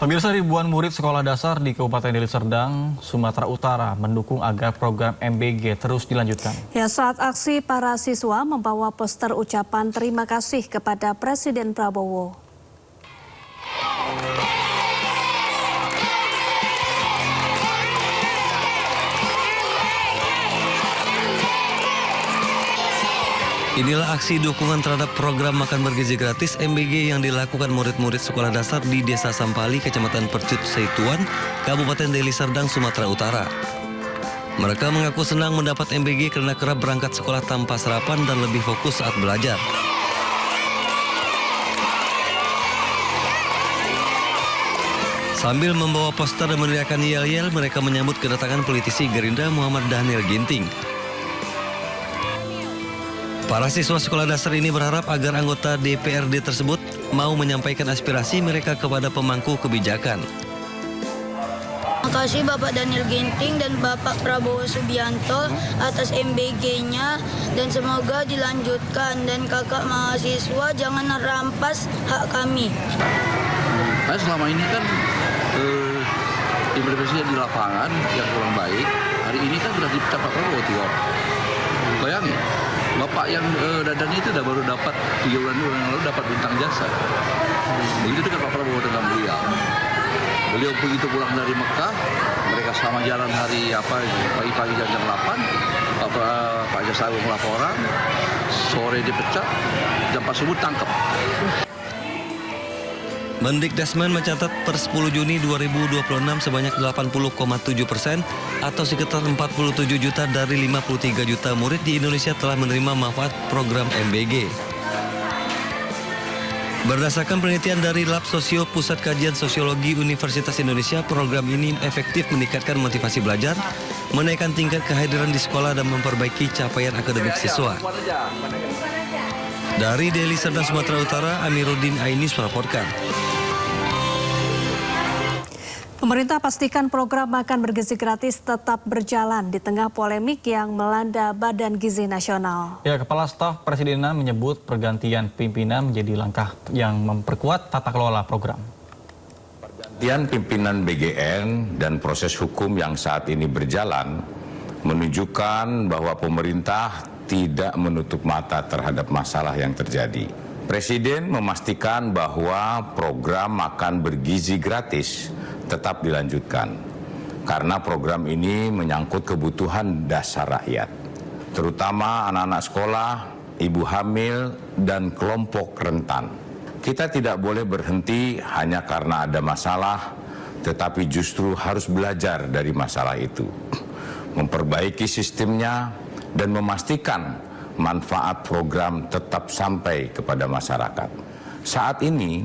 Pemirsa, ribuan murid sekolah dasar di Kabupaten Deli Serdang, Sumatera Utara mendukung agar program MBG terus dilanjutkan. Ya, saat aksi para siswa membawa poster ucapan terima kasih kepada Presiden Prabowo. Inilah aksi dukungan terhadap program makan bergizi gratis MBG yang dilakukan murid-murid sekolah dasar di Desa Sampali, Kecamatan Percut Seituan, Kabupaten Deli Serdang, Sumatera Utara. Mereka mengaku senang mendapat MBG karena kerap berangkat sekolah tanpa sarapan dan lebih fokus saat belajar. Sambil membawa poster dan meneriakkan yel-yel, mereka menyambut kedatangan politisi Gerindra Muhammad Daniel Ginting. Para siswa sekolah dasar ini berharap agar anggota DPRD tersebut mau menyampaikan aspirasi mereka kepada pemangku kebijakan. Terima kasih Bapak Daniel Ginting dan Bapak Prabowo Subianto atas MBG-nya dan semoga dilanjutkan, dan kakak mahasiswa jangan rampas hak kami. Nah, selama ini kan implementasinya di lapangan yang kurang baik. Hari ini kan sudah dipecat Pak Prabowo 3 orang. Bayangin, Bapak yang Dadan itu udah baru dapat 3 bulan yang lalu dapat bintang jasa. Begitu dengan Pak Prabowo dengan beliau. Beliau begitu pulang dari Mekah, mereka sama jalan hari pagi-pagi jam 8, Pak Jaksa Agung laporan, sore dipecat, jam 4 subuh tangkap. Mendikdasmen mencatat per 10 Juni 2026 sebanyak 80,7% atau sekitar 47 juta dari 53 juta murid di Indonesia telah menerima manfaat program MBG. Berdasarkan penelitian dari Lab Sosio Pusat Kajian Sosiologi Universitas Indonesia, program ini efektif meningkatkan motivasi belajar, menaikkan tingkat kehadiran di sekolah dan memperbaiki capaian akademik siswa. Dari Deli Serdang, Sumatera Utara, Amiruddin Ainis melaporkan. Pemerintah pastikan program makan bergizi gratis tetap berjalan di tengah polemik yang melanda Badan Gizi Nasional. Ya, Kepala Staf Presidenan menyebut pergantian pimpinan menjadi langkah yang memperkuat tata kelola program. Pergantian pimpinan BGN dan proses hukum yang saat ini berjalan menunjukkan bahwa pemerintah tidak menutup mata terhadap masalah yang terjadi. Presiden memastikan bahwa program makan bergizi gratis tetap dilanjutkan karena program ini menyangkut kebutuhan dasar rakyat, terutama anak-anak sekolah, ibu hamil, dan kelompok rentan. Kita tidak boleh berhenti hanya karena ada masalah, tetapi justru harus belajar dari masalah itu, memperbaiki sistemnya, dan memastikan manfaat program tetap sampai kepada masyarakat. Saat ini,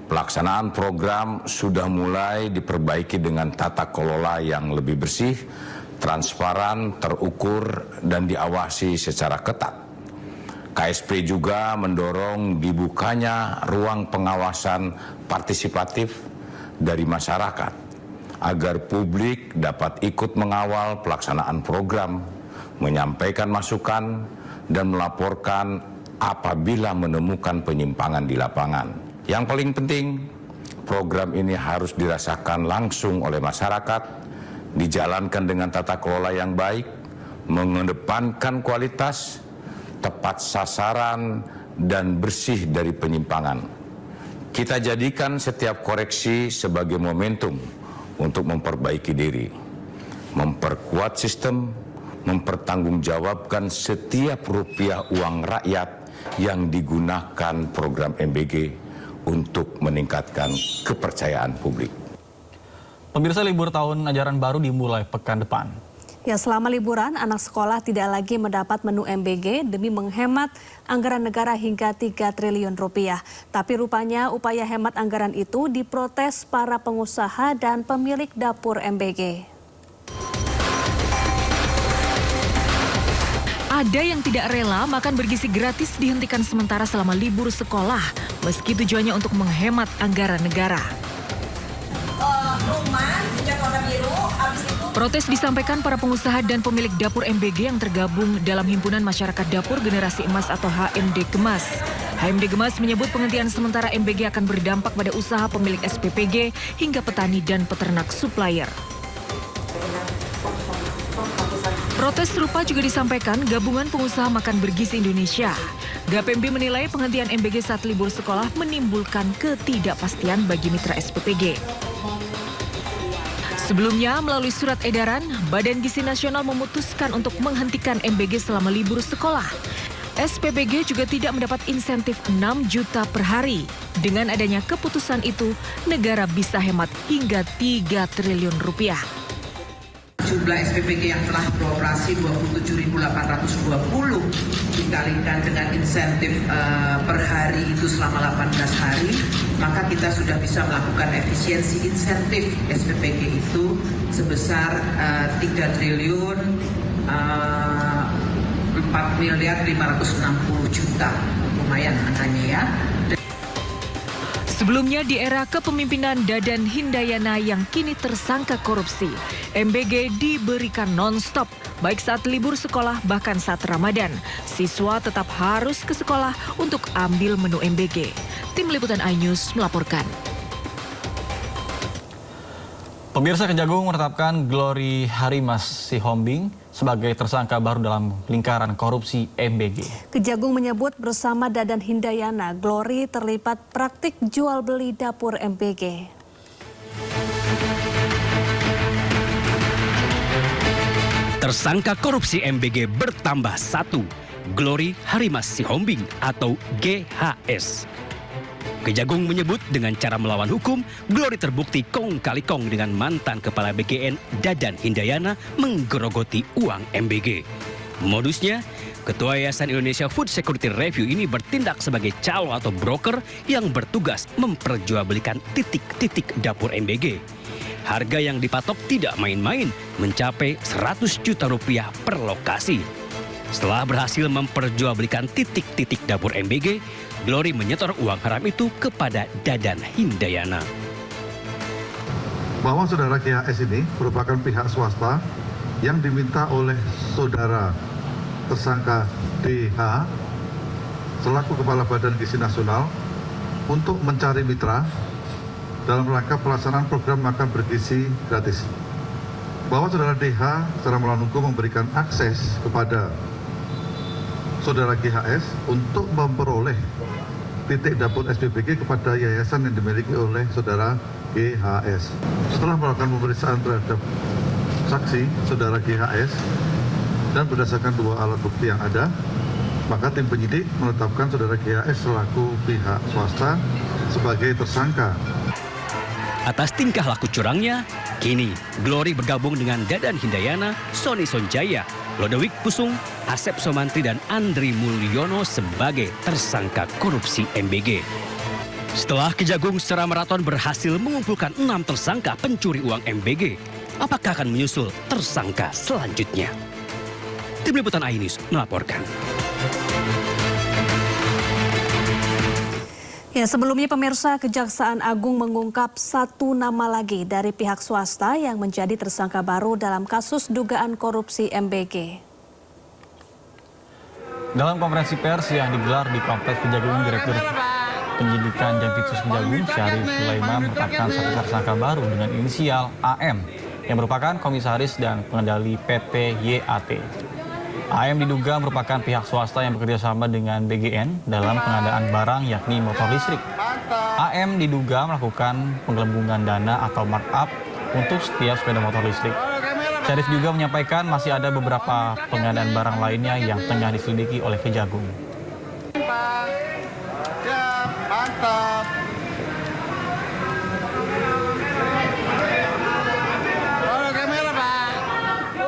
pelaksanaan program sudah mulai diperbaiki dengan tata kelola yang lebih bersih, transparan, terukur, dan diawasi secara ketat. KSP juga mendorong dibukanya ruang pengawasan partisipatif dari masyarakat agar publik dapat ikut mengawal pelaksanaan program, menyampaikan masukan, dan melaporkan apabila menemukan penyimpangan di lapangan. Yang paling penting, program ini harus dirasakan langsung oleh masyarakat, dijalankan dengan tata kelola yang baik, mengedepankan kualitas, tepat sasaran, dan bersih dari penyimpangan. Kita jadikan setiap koreksi sebagai momentum untuk memperbaiki diri, memperkuat sistem, mempertanggungjawabkan setiap rupiah uang rakyat yang digunakan program MBG untuk meningkatkan kepercayaan publik. Pemirsa, libur tahun ajaran baru dimulai pekan depan. Ya, selama liburan, anak sekolah tidak lagi mendapat menu MBG demi menghemat anggaran negara hingga 3 triliun rupiah. Tapi rupanya upaya hemat anggaran itu diprotes para pengusaha dan pemilik dapur MBG. Ada yang tidak rela makan bergizi gratis dihentikan sementara selama libur sekolah, meski tujuannya untuk menghemat anggaran negara. Protes disampaikan para pengusaha dan pemilik dapur MBG yang tergabung dalam Himpunan Masyarakat Dapur Generasi Emas atau HMD Gemas. HMD Gemas menyebut penghentian sementara MBG akan berdampak pada usaha pemilik SPPG hingga petani dan peternak supplier. Protes serupa juga disampaikan Gabungan Pengusaha Makan Bergizi Indonesia. GAPMB menilai penghentian MBG saat libur sekolah menimbulkan ketidakpastian bagi mitra SPPG. Sebelumnya, melalui surat edaran, Badan Gizi Nasional memutuskan untuk menghentikan MBG selama libur sekolah. SPPG juga tidak mendapat insentif 6 juta per hari. Dengan adanya keputusan itu, negara bisa hemat hingga 3 triliun rupiah. Jumlah SPPG yang telah beroperasi 27.820 dikalikan dengan insentif per hari itu selama 18 hari, maka kita sudah bisa melakukan efisiensi insentif SPPG itu sebesar 3 triliun 4 miliar 560 juta. Lumayan angkanya ya. Sebelumnya di era kepemimpinan Dadan Hindayana yang kini tersangka korupsi, MBG diberikan non-stop, baik saat libur sekolah bahkan saat Ramadan. Siswa tetap harus ke sekolah untuk ambil menu MBG. Tim Liputan iNews melaporkan. Pemirsa, Kejagung menetapkan Glory Harimas Sihombing sebagai tersangka baru dalam lingkaran korupsi MBG. Kejagung menyebut bersama Dadan Hindayana, Glory terlibat praktik jual beli dapur MBG. Tersangka korupsi MBG bertambah 1, Glory Harimas Sihombing atau GHS. Kejagung menyebut dengan cara melawan hukum, Glory terbukti kong kali kong dengan mantan Kepala BKN Dadan Hindayana menggerogoti uang MBG. Modusnya, Ketua Yayasan Indonesia Food Security Review ini bertindak sebagai calo atau broker yang bertugas memperjualbelikan titik-titik dapur MBG. Harga yang dipatok tidak main-main, mencapai 100 juta rupiah per lokasi. Setelah berhasil memperjualbelikan titik-titik dapur MBG, Glory menyetor uang haram itu kepada Dadan Hindayana. Bahwa saudara GHS ini merupakan pihak swasta yang diminta oleh saudara tersangka DH selaku Kepala Badan Gizi Nasional untuk mencari mitra dalam rangka pelaksanaan program makan bergizi gratis. Bahwa saudara DH secara melawan hukum memberikan akses kepada saudara GHS untuk memperoleh titik dapur SPPG kepada yayasan yang dimiliki oleh saudara GHS. Setelah melakukan pemeriksaan terhadap saksi saudara GHS dan berdasarkan 2 alat bukti yang ada, maka tim penyidik menetapkan saudara GHS selaku pihak swasta sebagai tersangka. Atas tingkah laku curangnya, kini Glory bergabung dengan Dadan Hindayana, Sony Sonjaya, Lodewijk Pusung, Asep Somantri dan Andri Mulyono sebagai tersangka korupsi MBG. Setelah Kejagung secara maraton berhasil mengumpulkan 6 tersangka pencuri uang MBG, apakah akan menyusul tersangka selanjutnya? Tim Liputan iNews melaporkan. Ya, sebelumnya pemirsa, Kejaksaan Agung mengungkap 1 nama lagi dari pihak swasta yang menjadi tersangka baru dalam kasus dugaan korupsi MBG. Dalam konferensi pers yang digelar di Kompleks Kejagung, Direktur Penyidikan Jampitsus Kejagung, Syarif Sulaiman menetapkan 1 tersangka baru dengan inisial AM yang merupakan komisaris dan pengendali PT YAT. AM diduga merupakan pihak swasta yang bekerja sama dengan BGN dalam pengadaan barang yakni motor listrik. AM diduga melakukan penggelembungan dana atau markup untuk setiap sepeda motor listrik. Syarif juga menyampaikan masih ada beberapa pengadaan barang lainnya yang tengah diselidiki oleh Kejagung. Ya, mantap.